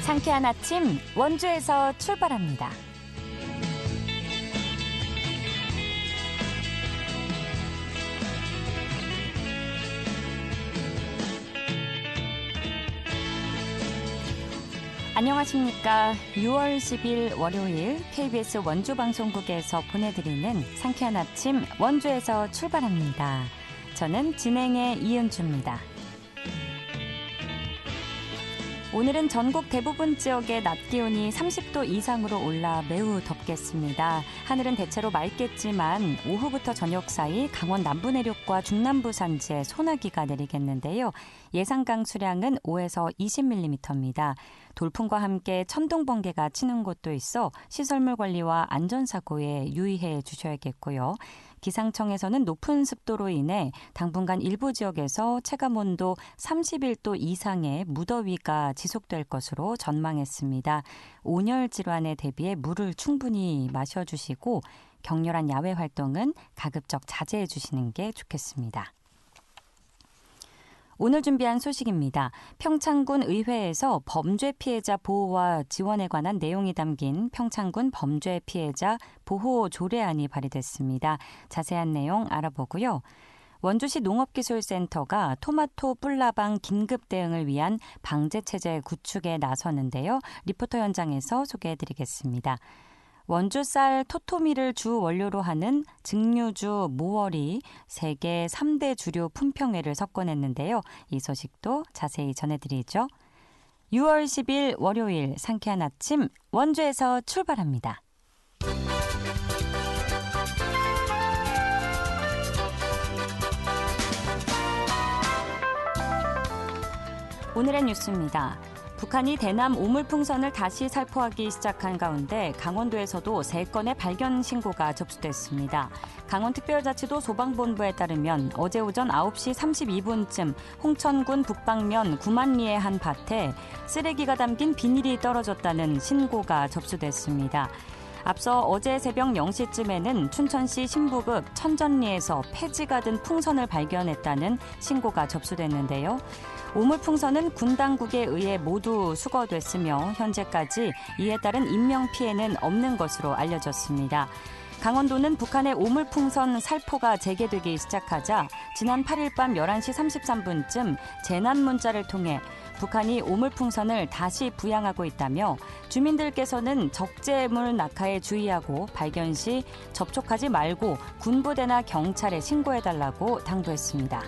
상쾌한 아침 원주에서 출발합니다. 안녕하십니까. 6월 10일 월요일 KBS 원주방송국에서 보내드리는 상쾌한 아침 원주에서 출발합니다. 저는 진행의 이은주입니다. 오늘은 전국 대부분 지역의 낮 기온이 30도 이상으로 올라 매우 덥겠습니다. 하늘은 대체로 맑겠지만 오후부터 저녁 사이 강원 남부 내륙과 중남부 산지에 소나기가 내리겠는데요. 예상 강수량은 5에서 20mm입니다. 돌풍과 함께 천둥 번개가 치는 곳도 있어 시설물 관리와 안전사고에 유의해 주셔야겠고요. 기상청에서는 높은 습도로 인해 당분간 일부 지역에서 체감온도 31도 이상의 무더위가 지속될 것으로 전망했습니다. 온열 질환에 대비해 물을 충분히 마셔주시고 격렬한 야외 활동은 가급적 자제해 주시는 게 좋겠습니다. 오늘 준비한 소식입니다. 평창군 의회에서 범죄 피해자 보호와 지원에 관한 내용이 담긴 평창군 범죄 피해자 보호 조례안이 발의됐습니다. 자세한 내용 알아보고요. 원주시 농업기술센터가 토마토 뿔나방 긴급 대응을 위한 방제체제 구축에 나서는데요. 리포터 현장에서 소개해드리겠습니다. 원주 쌀 토토미를 주 원료로 하는 증류주 모월이 세계 3대 주류 품평회를 석권했는데요. 이 소식도 자세히 전해드리죠. 6월 10일 월요일 상쾌한 아침 원주에서 출발합니다. 오늘의 뉴스입니다. 북한이 대남 오물풍선을 다시 살포하기 시작한 가운데 강원도에서도 3건의 발견 신고가 접수됐습니다. 강원특별자치도 소방본부에 따르면 어제 오전 9시 32분쯤 홍천군 북방면 구만리의 한 밭에 쓰레기가 담긴 비닐이 떨어졌다는 신고가 접수됐습니다. 앞서 어제 새벽 0시쯤에는 춘천시 신부급 천전리에서 폐지가 든 풍선을 발견했다는 신고가 접수됐는데요. 오물풍선은 군 당국에 의해 모두 수거됐으며 현재까지 이에 따른 인명피해는 없는 것으로 알려졌습니다. 강원도는 북한의 오물풍선 살포가 재개되기 시작하자 지난 8일 밤 11시 33분쯤 재난 문자를 통해 북한이 오물풍선을 다시 부양하고 있다며 주민들께서는 적재물 낙하에 주의하고 발견 시 접촉하지 말고 군부대나 경찰에 신고해달라고 당부했습니다.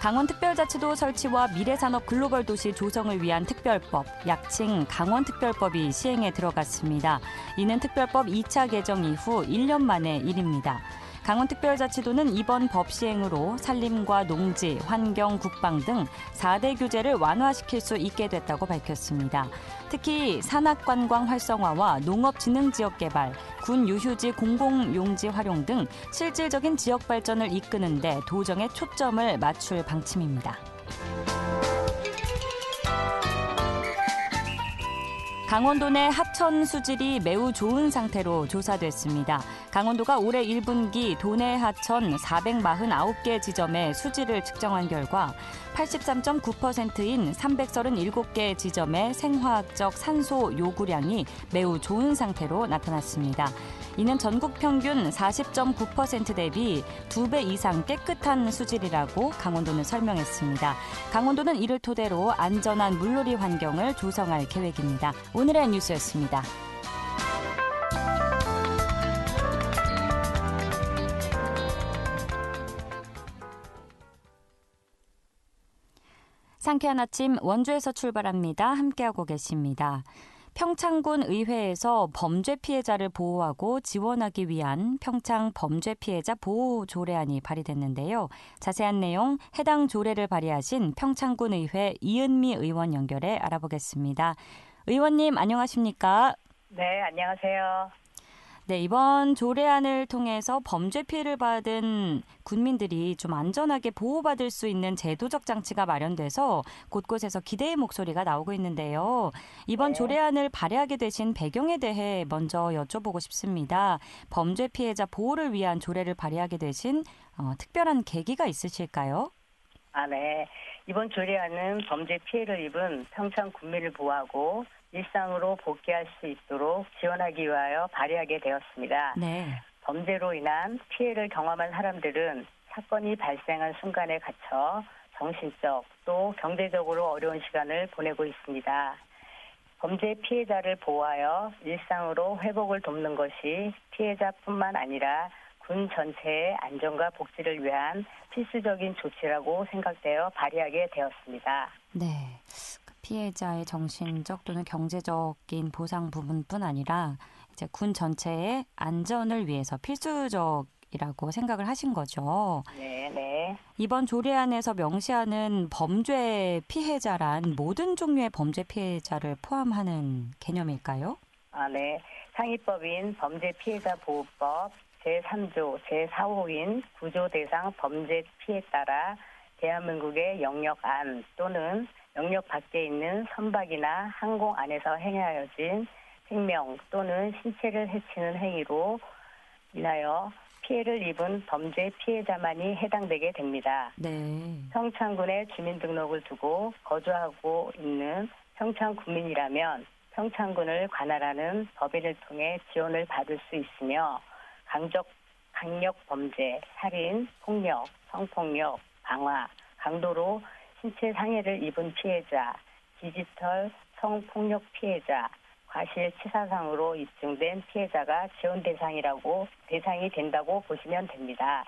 강원특별자치도 설치와 미래산업 글로벌 도시 조성을 위한 특별법, 약칭 강원특별법이 시행에 들어갔습니다. 이는 특별법 2차 개정 이후 1년 만의 일입니다. 강원특별자치도는 이번 법 시행으로 산림과 농지, 환경, 국방 등 4대 규제를 완화시킬 수 있게 됐다고 밝혔습니다. 특히 산악관광 활성화와 농업진흥지역 개발, 군 유휴지 공공용지 활용 등 실질적인 지역 발전을 이끄는 데 도정의 초점을 맞출 방침입니다. 강원도 내 하천 수질이 매우 좋은 상태로 조사됐습니다. 강원도가 올해 1분기 도내 하천 449개 지점의 수질을 측정한 결과 83.9%인 337개 지점의 생화학적 산소 요구량이 매우 좋은 상태로 나타났습니다. 이는 전국 평균 40.9% 대비 2배 이상 깨끗한 수질이라고 강원도는 설명했습니다. 강원도는 이를 토대로 안전한 물놀이 환경을 조성할 계획입니다. 오늘의 뉴스였습니다. 상쾌한 아침 원주에서 출발합니다. 함께하고 계십니다. 평창군 의회에서 범죄 피해자를 보호하고 지원하기 위한 평창 범죄 피해자 보호 조례안이 발의됐는데요. 자세한 내용 해당 조례를 발의하신 평창군 의회 이은미 의원 연결해 알아보겠습니다. 의원님 안녕하십니까? 네, 안녕하세요. 네, 이번 조례안을 통해서 범죄 피해를 받은 군민들이 좀 안전하게 보호받을 수 있는 제도적 장치가 마련돼서 곳곳에서 기대의 목소리가 나오고 있는데요. 이번 조례안을 발의하게 되신 배경에 대해 먼저 여쭤보고 싶습니다. 범죄 피해자 보호를 위한 조례를 발의하게 되신 특별한 계기가 있으실까요? 네. 이번 조례안은 범죄 피해를 입은 평창 군민을 보호하고 일상으로 복귀할 수 있도록 지원하기 위하여 발의하게 되었습니다. 네. 범죄로 인한 피해를 경험한 사람들은 사건이 발생한 순간에 갇혀 정신적 또 경제적으로 어려운 시간을 보내고 있습니다. 범죄 피해자를 보호하여 일상으로 회복을 돕는 것이 피해자뿐만 아니라 군 전체의 안전과 복지를 위한 필수적인 조치라고 생각되어 발의하게 되었습니다. 네. 피해자의 정신적 또는 경제적인 보상 부분뿐 아니라 이제 군 전체의 안전을 위해서 필수적이라고 생각을 하신 거죠. 네, 네. 이번 조례안에서 명시하는 범죄 피해자란 모든 종류의 범죄 피해자를 포함하는 개념일까요? 네. 상위법인 범죄피해자보호법 제3조 제4호인 구조대상 범죄 피해에 따라 대한민국의 영역 안 또는 영역 밖에 있는 선박이나 항공 안에서 행하여진 생명 또는 신체를 해치는 행위로 인하여 피해를 입은 범죄 피해자만이 해당되게 됩니다. 네. 평창군에 주민등록을 두고 거주하고 있는 평창군민이라면 평창군을 관할하는 법인을 통해 지원을 받을 수 있으며 강력범죄, 살인, 폭력, 성폭력, 방화, 강도로 신체 상해를 입은 피해자, 디지털 성폭력 피해자, 과실치사상으로 입증된 피해자가 지원 대상이 된다고 보시면 됩니다.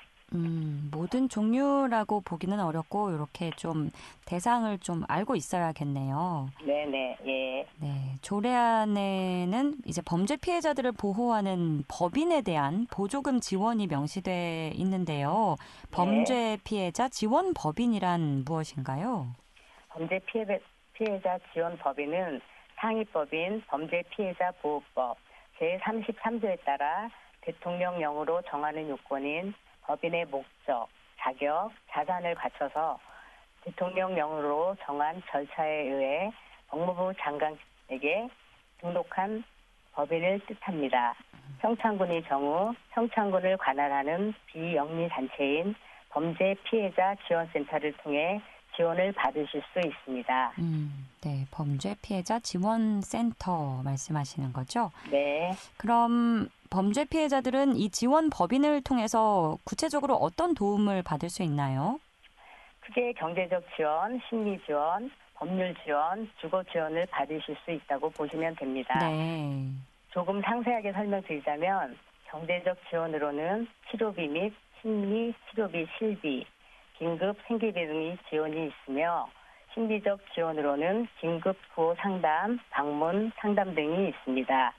모든 종류라고 보기는 어렵고 이렇게 좀 대상을 좀 알고 있어야겠네요. 네네, 예. 네, 조례안에는 이제 범죄 피해자들을 보호하는 법인에 대한 보조금 지원이 명시돼 있는데요. 범죄 피해자 지원 법인이란 무엇인가요? 범죄 피해자 지원 법인은 상위법인 범죄피해자보호법 제33조에 따라 대통령령으로 정하는 요건인 법인의 목적, 자격, 자산을 갖춰서 대통령령으로 정한 절차에 의해 법무부 장관에게 등록한 법인을 뜻합니다. 평창군의 경우 평창군을 관할하는 비영리단체인 범죄피해자 지원센터를 통해 지원을 받으실 수 있습니다. 네, 범죄 피해자 지원센터 말씀하시는 거죠? 네. 그럼 범죄 피해자들은 이 지원 법인을 통해서 구체적으로 어떤 도움을 받을 수 있나요? 크게 경제적 지원, 심리 지원, 법률 지원, 주거 지원을 받으실 수 있다고 보시면 됩니다. 네. 조금 상세하게 설명드리자면 경제적 지원으로는 치료비 및 심리 치료비 실비, 긴급 생계비 등의 지원이 있으며 심리적 지원으로는 긴급 구호 상담, 방문 상담 등이 있습니다.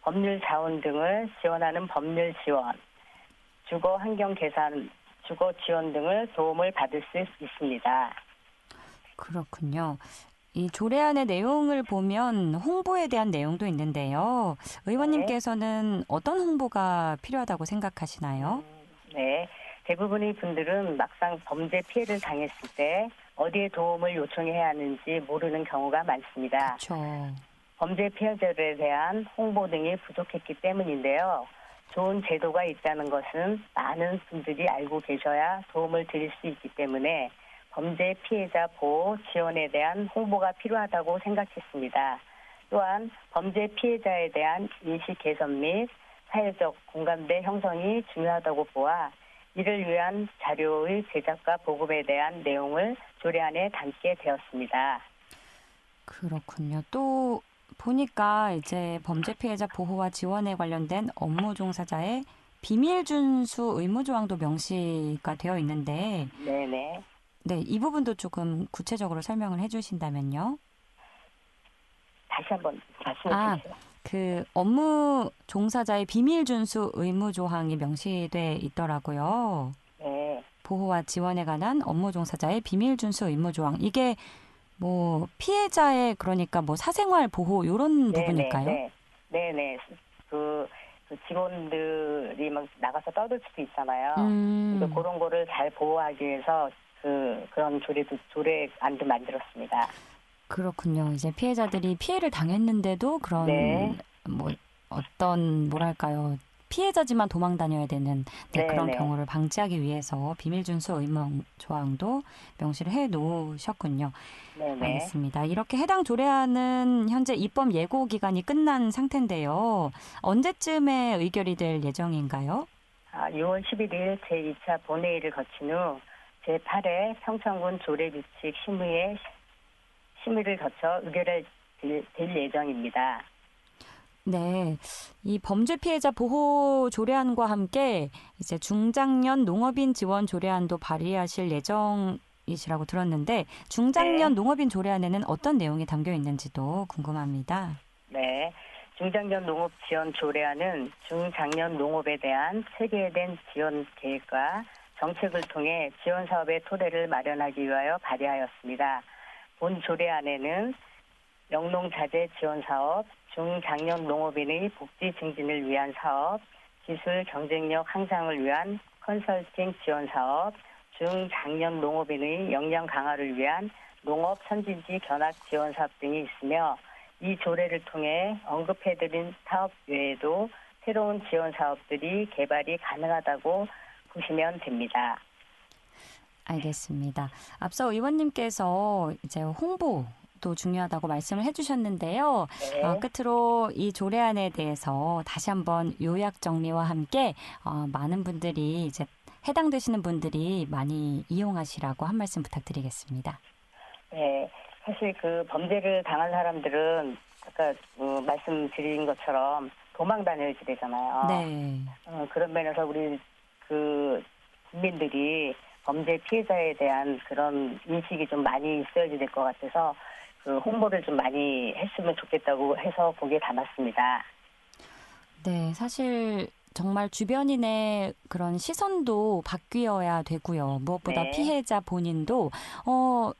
법률 자원 등을 지원하는 법률 지원, 주거 환경 개선, 주거 지원 등을 도움을 받을 수 있습니다. 그렇군요. 이 조례안의 내용을 보면 홍보에 대한 내용도 있는데요. 의원님께서는 어떤 홍보가 필요하다고 생각하시나요? 네. 대부분의 분들은 막상 범죄 피해를 당했을 때 어디에 도움을 요청해야 하는지 모르는 경우가 많습니다. 그렇죠. 범죄 피해자들에 대한 홍보 등이 부족했기 때문인데요. 좋은 제도가 있다는 것은 많은 분들이 알고 계셔야 도움을 드릴 수 있기 때문에 범죄 피해자 보호 지원에 대한 홍보가 필요하다고 생각했습니다. 또한 범죄 피해자에 대한 인식 개선 및 사회적 공감대 형성이 중요하다고 보아 이를 위한 자료의 제작과 보급에 대한 내용을 조례안에 담게 되었습니다. 그렇군요. 또 보니까 이제 범죄 피해자 보호와 지원에 관련된 업무 종사자의 비밀 준수 의무 조항도 명시가 되어 있는데 네네. 네, 이 부분도 조금 구체적으로 설명을 해주신다면요. 다시 한번 말씀해 주세요. 그 업무 종사자의 비밀 준수 의무 조항이 명시돼 있더라고요. 네. 보호와 지원에 관한 업무 종사자의 비밀 준수 의무 조항. 이게 뭐 피해자의 그러니까 뭐 사생활 보호 이런 부분일까요? 네네. 그 직원들이 막 나가서 떠들 수도 있잖아요. 그래서 그런 거를 잘 보호하기 위해서 그런 조례안도 만들었습니다. 그렇군요. 이제 피해자들이 피해를 당했는데도 그런 네. 뭐 어떤 뭐랄까요 피해자지만 도망 다녀야 되는 그런 네네. 경우를 방지하기 위해서 비밀 준수 의무 조항도 명시를 해 놓으셨군요. 네네. 알겠습니다. 이렇게 해당 조례안은 현재 입법 예고 기간이 끝난 상태인데요. 언제쯤에 의결이 될 예정인가요? 6월 11일 제2차 본회의를 거친 후 제8회 평창군 조례규칙 심의회 심의를 거쳐 의결될 예정입니다. 네, 이 범죄 피해자 보호 조례안과 함께 이제 중장년 농업인 지원 조례안도 발의하실 예정이시라고 들었는데 중장년 네. 농업인 조례안에는 어떤 내용이 담겨 있는지도 궁금합니다. 네. 중장년 농업 지원 조례안은 중장년 농업에 대한 체계된 지원 계획과 정책을 통해 지원 사업의 토대를 마련하기 위하여 발의하였습니다. 본 조례안에는 영농자재 지원 사업, 중장년 농업인의 복지 증진을 위한 사업, 기술 경쟁력 향상을 위한 컨설팅 지원 사업, 중장년 농업인의 역량 강화를 위한 농업 선진지 견학 지원 사업 등이 있으며 이 조례를 통해 언급해드린 사업 외에도 새로운 지원 사업들이 개발이 가능하다고 보시면 됩니다. 알겠습니다. 앞서 의원님께서 이제 홍보도 중요하다고 말씀을 해주셨는데요. 네. 끝으로 이 조례안에 대해서 다시 한번 요약 정리와 함께 많은 분들이 이제 해당되시는 분들이 많이 이용하시라고 한 말씀 부탁드리겠습니다. 네. 사실 그 범죄를 당한 사람들은 아까 말씀드린 것처럼 도망 다녀야지 되잖아요. 네. 그런 면에서 우리 그 국민들이 범죄 피해자에 대한 그런 인식이 좀 많이 있어야지 될 것 같아서 그 홍보를 좀 많이 했으면 좋겠다고 해서 거기에 담았습니다. 네, 사실 정말 주변인의 그런 시선도 바뀌어야 되고요. 무엇보다 네. 피해자 본인도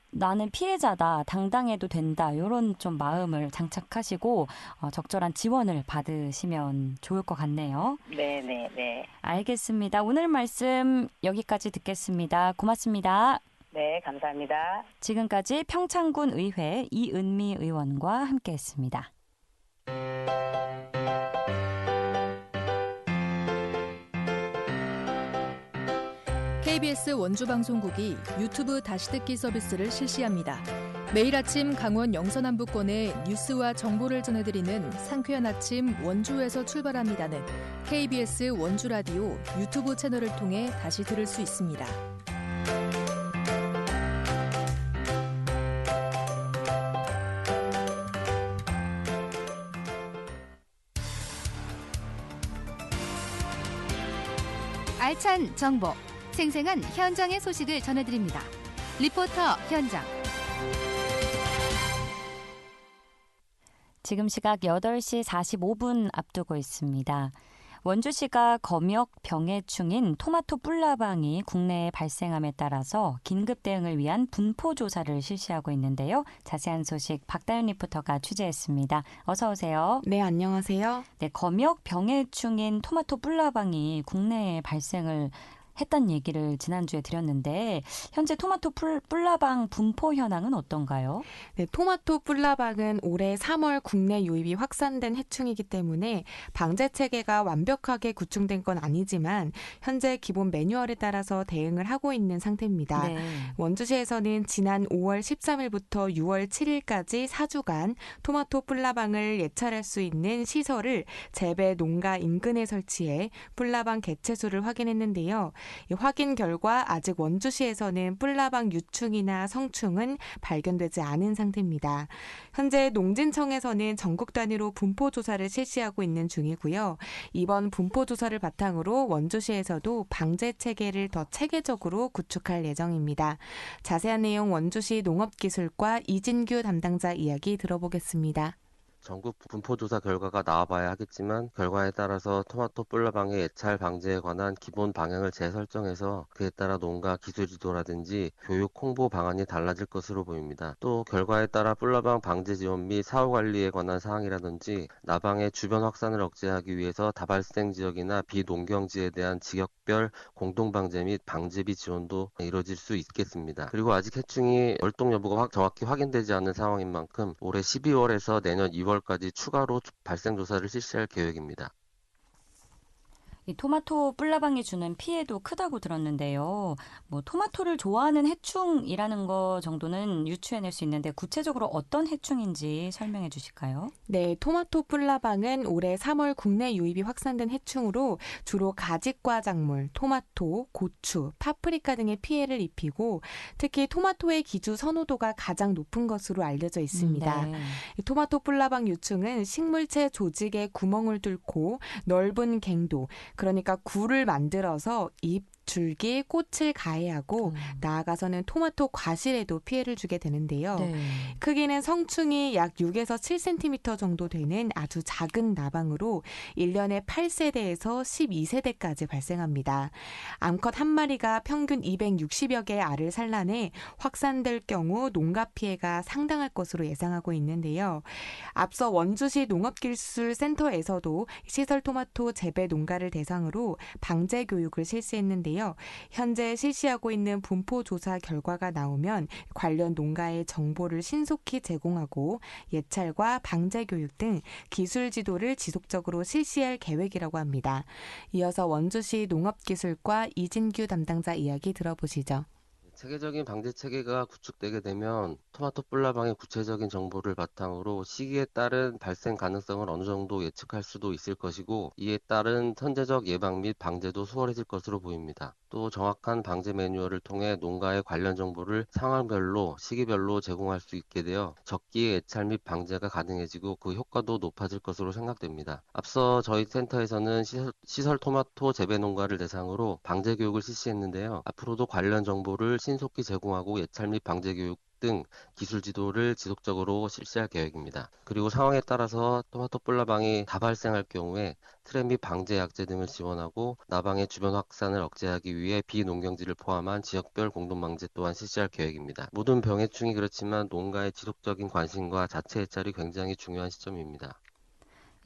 나는 피해자다, 당당해도 된다 이런 좀 마음을 장착하시고 적절한 지원을 받으시면 좋을 것 같네요. 네. 알겠습니다. 오늘 말씀 여기까지 듣겠습니다. 고맙습니다. 네, 감사합니다. 지금까지 평창군 의회 이은미 의원과 함께했습니다. KBS 원주방송국이 유튜브 다시 듣기 서비스를 실시합니다. 매일 아침 강원 영서남부권의 뉴스와 정보를 전해드리는 상쾌한 아침 원주에서 출발합니다는 KBS 원주라디오 유튜브 채널을 통해 다시 들을 수 있습니다. 알찬 정보, 생생한 현장의 소식을 전해드립니다. 리포터 현장. 지금 시각 8시 45분 앞두고 있습니다. 원주시가 검역 병해충인 토마토 뿔나방이 국내에 발생함에 따라서 긴급 대응을 위한 분포 조사를 실시하고 있는데요. 자세한 소식 박다윤 리포터가 취재했습니다. 어서 오세요. 네, 안녕하세요. 네, 검역 병해충인 토마토 뿔나방이 국내에 발생을 했다는 얘기를 지난주에 드렸는데 현재 토마토 뿔나방 분포 현황은 어떤가요? 네, 토마토 뿔나방은 올해 3월 국내 유입이 확산된 해충이기 때문에 방제 체계가 완벽하게 구축된 건 아니지만 현재 기본 매뉴얼에 따라서 대응을 하고 있는 상태입니다. 네. 원주시에서는 지난 5월 13일부터 6월 7일까지 4주간 토마토 뿔나방을 예찰할 수 있는 시설을 재배 농가 인근에 설치해 뿔나방 개체수를 확인했는데요. 이 확인 결과 아직 원주시에서는 뿔나방 유충이나 성충은 발견되지 않은 상태입니다. 현재 농진청에서는 전국 단위로 분포 조사를 실시하고 있는 중이고요. 이번 분포 조사를 바탕으로 원주시에서도 방제 체계를 더 체계적으로 구축할 예정입니다. 자세한 내용 원주시 농업기술과 이진규 담당자 이야기 들어보겠습니다. 전국 분포조사 결과가 나와봐야 하겠지만 결과에 따라서 토마토 뿔나방의 예찰 방제에 관한 기본 방향을 재설정해서 그에 따라 농가 기술 지도라든지 교육 홍보 방안이 달라질 것으로 보입니다. 또 결과에 따라 뿔나방 방제 지원 및 사후 관리에 관한 사항이라든지 나방의 주변 확산을 억제하기 위해서 다발생 지역이나 비농경지에 대한 지역별 공동 방제 및 방제비 지원도 이뤄질 수 있겠습니다. 그리고 아직 해충이 월동 여부가 정확히 확인되지 않은 상황인 만큼 올해 12월에서 내년 2월까지 추가로 발생 조사를 실시할 계획입니다. 이 토마토 뿔라방이 주는 피해도 크다고 들었는데요. 뭐 토마토를 좋아하는 해충이라는 거 정도는 유추해낼 수 있는데 구체적으로 어떤 해충인지 설명해 주실까요? 네, 토마토 뿔라방은 올해 3월 국내 유입이 확산된 해충으로 주로 가지과 작물, 토마토, 고추, 파프리카 등의 피해를 입히고 특히 토마토의 기주 선호도가 가장 높은 것으로 알려져 있습니다. 네. 이 토마토 뿔라방 유충은 식물체 조직에 구멍을 뚫고 넓은 갱도, 그러니까 굴을 만들어서 잎, 줄기, 꽃을 가해하고 나아가서는 토마토 과실에도 피해를 주게 되는데요. 네. 크기는 성충이 약 6에서 7cm 정도 되는 아주 작은 나방으로 1년에 8세대에서 12세대까지 발생합니다. 암컷 한 마리가 평균 260여 개의 알을 산란해 확산될 경우 농가 피해가 상당할 것으로 예상하고 있는데요. 앞서 원주시 농업기술센터에서도 시설 토마토 재배 농가를 대상으로 방제 교육을 실시했는데요. 현재 실시하고 있는 분포 조사 결과가 나오면 관련 농가의 정보를 신속히 제공하고 예찰과 방제 교육 등 기술 지도를 지속적으로 실시할 계획이라고 합니다. 이어서 원주시 농업기술과 이진규 담당자 이야기 들어보시죠. 체계적인 방제 체계가 구축되게 되면 토마토 뿔라방의 구체적인 정보를 바탕으로 시기에 따른 발생 가능성을 어느 정도 예측할 수도 있을 것이고 이에 따른 선제적 예방 및 방제도 수월해질 것으로 보입니다. 또 정확한 방제 매뉴얼을 통해 농가의 관련 정보를 상황별로 시기별로 제공할 수 있게 되어 적기에 예찰 및 방제가 가능해지고 그 효과도 높아질 것으로 생각됩니다. 앞서 저희 센터에서는 시설 토마토 재배 농가를 대상으로 방제 교육을 실시했는데요. 앞으로도 관련 정보를 신속히 제공하고 예찰 및 방제 교육 등 기술 지도를 지속적으로 실시할 계획입니다. 그리고 상황에 따라서 토마토 뿔라방이 다발생할 경우에 트랩 및 방제 약제 등을 지원하고 나방의 주변 확산을 억제하기 위해 비농경지를 포함한 지역별 공동 방제 또한 실시할 계획입니다. 모든 병해충이 그렇지만 농가의 지속적인 관심과 자체 예찰이 굉장히 중요한 시점입니다.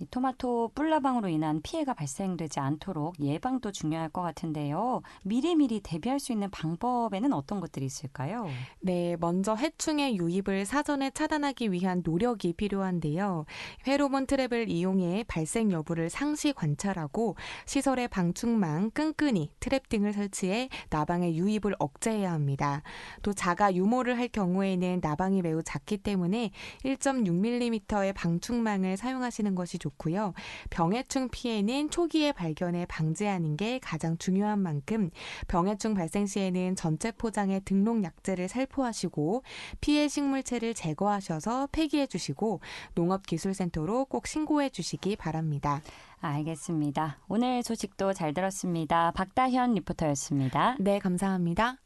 이 토마토 뿔라방으로 인한 피해가 발생되지 않도록 예방도 중요할 것 같은데요. 미리미리 대비할 수 있는 방법에는 어떤 것들이 있을까요? 네, 먼저 해충의 유입을 사전에 차단하기 위한 노력이 필요한데요. 페로몬 트랩을 이용해 발생 여부를 상시 관찰하고 시설의 방충망, 끈끈이, 트랩 등을 설치해 나방의 유입을 억제해야 합니다. 또 자가 유모를 할 경우에는 나방이 매우 작기 때문에 1.6mm의 방충망을 사용하시는 것이 좋고요. 병해충 피해는 초기에 발견해 방지하는 게 가장 중요한 만큼 병해충 발생 시에는 전체 포장의 등록 약제를 살포하시고 피해 식물체를 제거하셔서 폐기해 주시고 농업기술센터로 꼭 신고해 주시기 바랍니다. 알겠습니다. 오늘 소식도 잘 들었습니다. 박다현 리포터였습니다. 네, 감사합니다.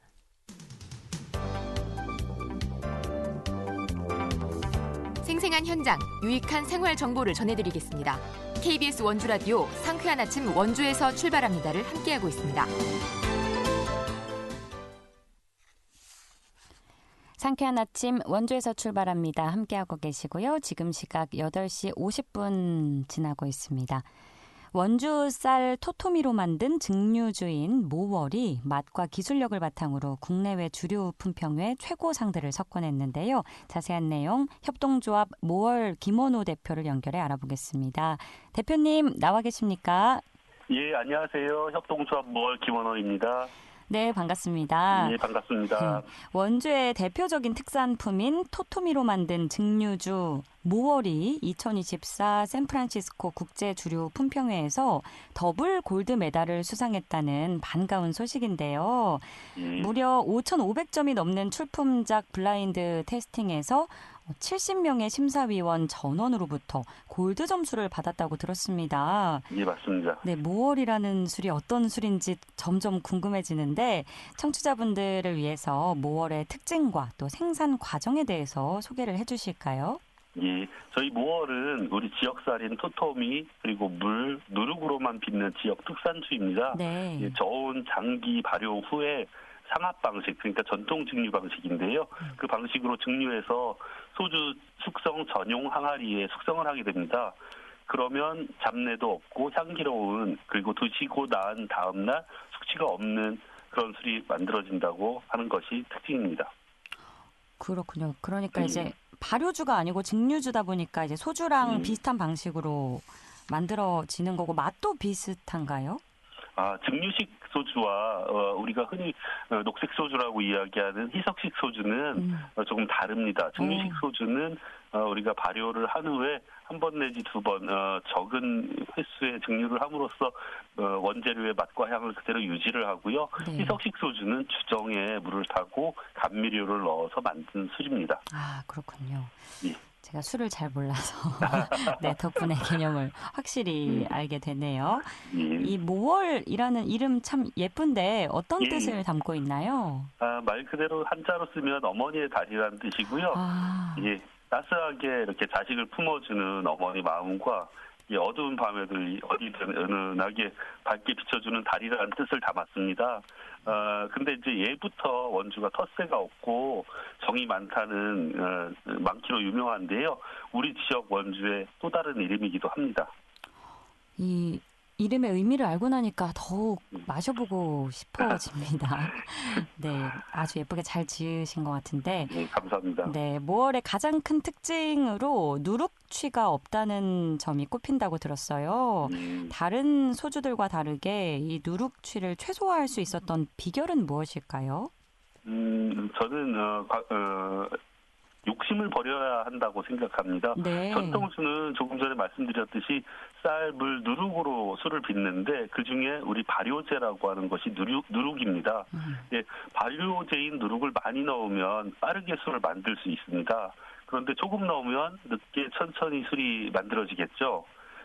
생생한 현장, 유익한 생활 정보를 전해드리겠습니다. KBS 원주라디오 상쾌한 아침 원주에서 출발합니다를 함께하고 있습니다. 상쾌한 아침 원주에서 출발합니다. 함께하고 계시고요. 지금 시각 8시 50분 지나고 있습니다. 원주 쌀 토토미로 만든 증류주인 모월이 맛과 기술력을 바탕으로 국내외 주류 품평회 최고상들을 석권했는데요. 자세한 내용 협동조합 모월 김원호 대표를 연결해 알아보겠습니다. 대표님 나와 계십니까? 예, 안녕하세요. 협동조합 모월 김원호입니다. 네, 반갑습니다. 예, 반갑습니다. 원주의 대표적인 특산품인 토토미로 만든 증류주 모월이 2024 샌프란시스코 국제주류 품평회에서 더블 골드 메달을 수상했다는 반가운 소식인데요. 무려 5,500점이 넘는 출품작 블라인드 테스팅에서 70명의 심사위원 전원으로부터 골드 점수를 받았다고 들었습니다. 예, 맞습니다. 네, 모월이라는 술이 어떤 술인지 점점 궁금해지는데 청취자분들을 위해서 모월의 특징과 또 생산 과정에 대해서 소개를 해주실까요? 예, 저희 모월은 우리 지역살인 토토미 그리고 물, 누룩으로만 빚는 지역 특산주입니다. 네. 예, 저온 장기 발효 후에 상압 방식, 그러니까 전통 증류 방식인데요. 그 방식으로 증류해서 소주 숙성 전용 항아리에 숙성을 하게 됩니다. 그러면 잡내도 없고 향기로운 그리고 드시고 난 다음 날 숙취가 없는 그런 술이 만들어진다고 하는 것이 특징입니다. 그렇군요. 그러니까 이제 발효주가 아니고 증류주다 보니까 이제 소주랑 비슷한 방식으로 만들어지는 거고 맛도 비슷한가요? 증류식 소주와 우리가 흔히 녹색 소주라고 이야기하는 희석식 소주는 조금 다릅니다. 증류식 소주는 우리가 발효를 한 후에 한 번 내지 두 번 적은 횟수의 증류를 함으로써 원재료의 맛과 향을 그대로 유지를 하고요. 네. 희석식 소주는 주정에 물을 타고 감미료를 넣어서 만든 술입니다. 아, 그렇군요. 예. 제가 술을 잘 몰라서 네, 덕분에 개념을 확실히 알게 되네요. 예. 이 모월이라는 이름 참 예쁜데 어떤 예. 뜻을 담고 있나요? 말 그대로 한자로 쓰면 어머니의 달이라는 뜻이고요. 예. 따스하게 이렇게 자식을 품어주는 어머니 마음과 이 어두운 밤에도 어디든 은은하게 밝게 비춰주는 달이라는 뜻을 담았습니다. 근데 이제 예부터 원주가 텃세가 없고 정이 많기로 유명한데요. 우리 지역 원주의 또 다른 이름이기도 합니다. 이 이름의 의미를 알고 나니까 더욱 마셔보고 싶어집니다. 네, 아주 예쁘게 잘 지으신 것 같은데. 네, 감사합니다. 네, 모월의 가장 큰 특징으로 누룩취가 없다는 점이 꼽힌다고 들었어요. 다른 소주들과 다르게 이 누룩취를 최소화할 수 있었던 비결은 무엇일까요? 저는 욕심을 버려야 한다고 생각합니다. 네. 전통수는 조금 전에 말씀드렸듯이 쌀, 물, 누룩으로 술을 빚는데 그중에 우리 발효제라고 하는 것이 누룩입니다. 예, 발효제인 누룩을 많이 넣으면 빠르게 술을 만들 수 있습니다. 그런데 조금 넣으면 늦게 천천히 술이 만들어지겠죠.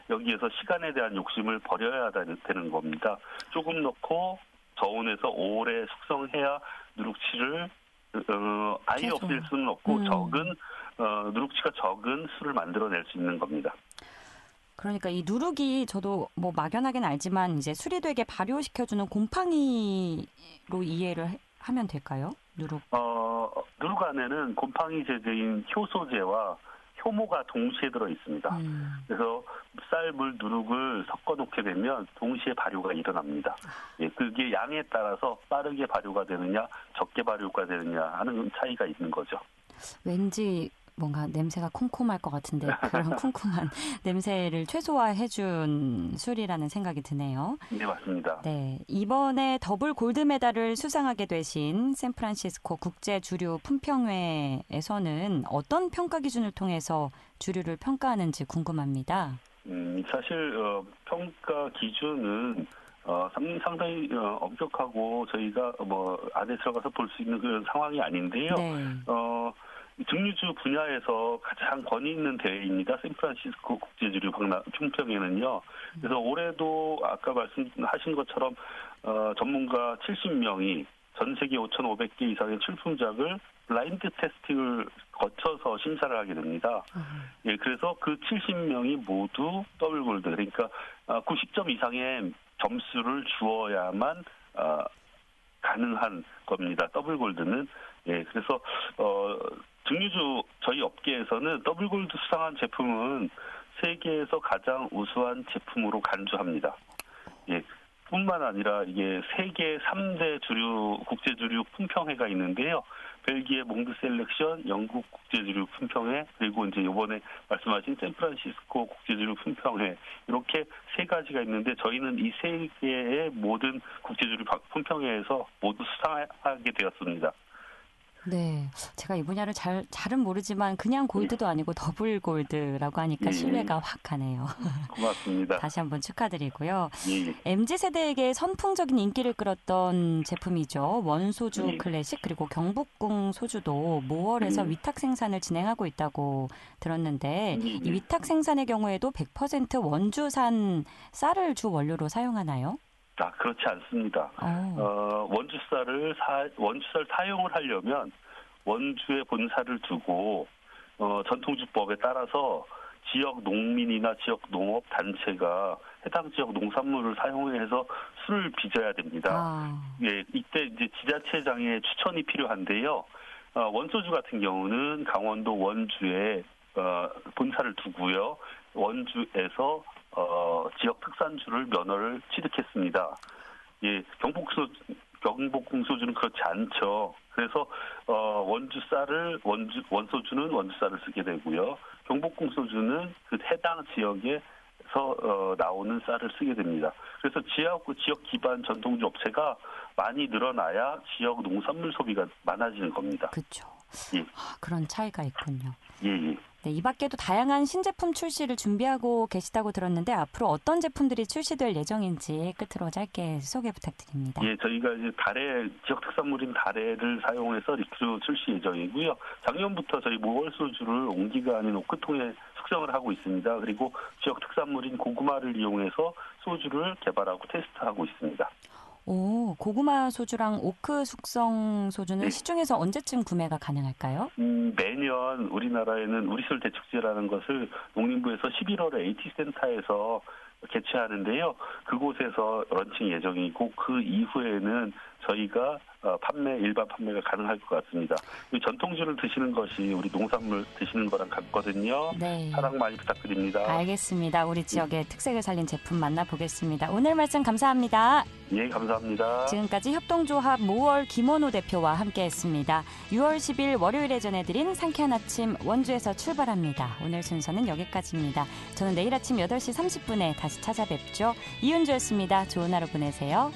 여기에서 시간에 대한 욕심을 버려야 되는 겁니다. 조금 넣고 저온에서 오래 숙성해야 누룩취를 아예 없앨 수는 없고 누룩취가 적은 술을 만들어낼 수 있는 겁니다. 그러니까 이 누룩이 저도 뭐 막연하긴 알지만 이제 술이 되게 발효시켜주는 곰팡이로 이해를 하면 될까요? 누룩 안에는 곰팡이 제제인 효소제와 효모가 동시에 들어 있습니다. 그래서 쌀, 물, 누룩을 섞어 놓게 되면 동시에 발효가 일어납니다. 예, 그게 양에 따라서 빠르게 발효가 되느냐, 적게 발효가 되느냐 하는 차이가 있는 거죠. 왠지 뭔가 냄새가 쿰쿰할 것 같은데 그런 쿰쿰한 냄새를 최소화해준 술이라는 생각이 드네요. 네, 맞습니다. 네, 이번에 더블 골드 메달을 수상하게 되신 샌프란시스코 국제 주류 품평회에서는 어떤 평가 기준을 통해서 주류를 평가하는지 궁금합니다. 사실 평가 기준은 상당히 엄격하고 저희가 안에 들어가서 볼 수 있는 그런 상황이 아닌데요. 네. 증류주 분야에서 가장 권위 있는 대회입니다. 샌프란시스코 국제주류 품평회는요. 그래서 올해도 아까 말씀하신 것처럼 전문가 70명이 전 세계 5,500개 이상의 출품작을 블라인드 테스팅을 거쳐서 심사를 하게 됩니다. 예, 그래서 그 70명이 모두 더블 골드, 그러니까 90점 이상의 점수를 주어야만 가능한 겁니다. 더블 골드는. 예, 그래서 증류주 저희 업계에서는 더블 골드 수상한 제품은 세계에서 가장 우수한 제품으로 간주합니다. 예. 뿐만 아니라 이게 세계 3대 국제주류 품평회가 있는데요. 벨기에 몽드 셀렉션, 영국 국제주류 품평회, 그리고 이제 이번에 말씀하신 샌프란시스코 국제주류 품평회, 이렇게 세 가지가 있는데 저희는 이 세 개의 모든 국제주류 품평회에서 모두 수상하게 되었습니다. 네, 제가 이 분야를 잘은 모르지만 그냥 골드도 아니고 더블 골드라고 하니까 신뢰가 확 가네요. 고맙습니다. 다시 한번 축하드리고요. 예. MZ세대에게 선풍적인 인기를 끌었던 제품이죠. 원소주 클래식 그리고 경복궁 소주도 모월에서 위탁 생산을 진행하고 있다고 들었는데 이 위탁 생산의 경우에도 100% 원주산 쌀을 주 원료로 사용하나요? 그렇지 않습니다. 원주쌀 사용을 하려면 원주의 본사를 두고 전통주법에 따라서 지역 농민이나 지역 농업 단체가 해당 지역 농산물을 사용해서 술을 빚어야 됩니다. 예, 이때 이제 지자체장의 추천이 필요한데요. 원소주 같은 경우는 강원도 원주에 본사를 두고요. 원주에서 지역 특산주를 면허를 취득했습니다. 예, 경복궁 소주는 그렇지 않죠. 그래서 원소주는 원주쌀을 쓰게 되고요. 경복궁 소주는 그 해당 지역의 나오는 쌀을 쓰게 됩니다. 그래서 지역 기반 전통주 업체가 많이 늘어나야 지역 농산물 소비가 많아지는 겁니다. 그렇죠. 예. 그런 차이가 있군요. 예. 네, 이 밖에도 다양한 신제품 출시를 준비하고 계시다고 들었는데 앞으로 어떤 제품들이 출시될 예정인지 끝으로 짧게 소개 부탁드립니다. 예, 저희가 이제 지역 특산물인 다래를 사용해서 리큐르 출시 예정이고요. 작년부터 저희 모월 소주를 옹기가 아닌 오크통에 숙성을 하고 있습니다. 그리고 지역 특산물인 고구마를 이용해서 소주를 개발하고 테스트하고 있습니다. 오, 고구마 소주랑 오크 숙성 소주는 네. 시중에서 언제쯤 구매가 가능할까요? 매년 우리나라에는 우리술 대축제라는 것을 농림부에서 11월에 AT센터에서 개최하는데요. 그곳에서 런칭 예정이고 그 이후에는 저희가 일반 판매가 가능할 것 같습니다. 전통주를 드시는 것이 우리 농산물 드시는 거랑 같거든요. 네. 사랑 많이 부탁드립니다. 알겠습니다. 우리 지역의 특색을 살린 제품 만나보겠습니다. 오늘 말씀 감사합니다. 예, 감사합니다. 지금까지 협동조합 모월 김원호 대표와 함께했습니다. 6월 10일 월요일에 전해드린 상쾌한 아침 원주에서 출발합니다. 오늘 순서는 여기까지입니다. 저는 내일 아침 8시 30분에 다시 찾아뵙죠. 이은주였습니다. 좋은 하루 보내세요.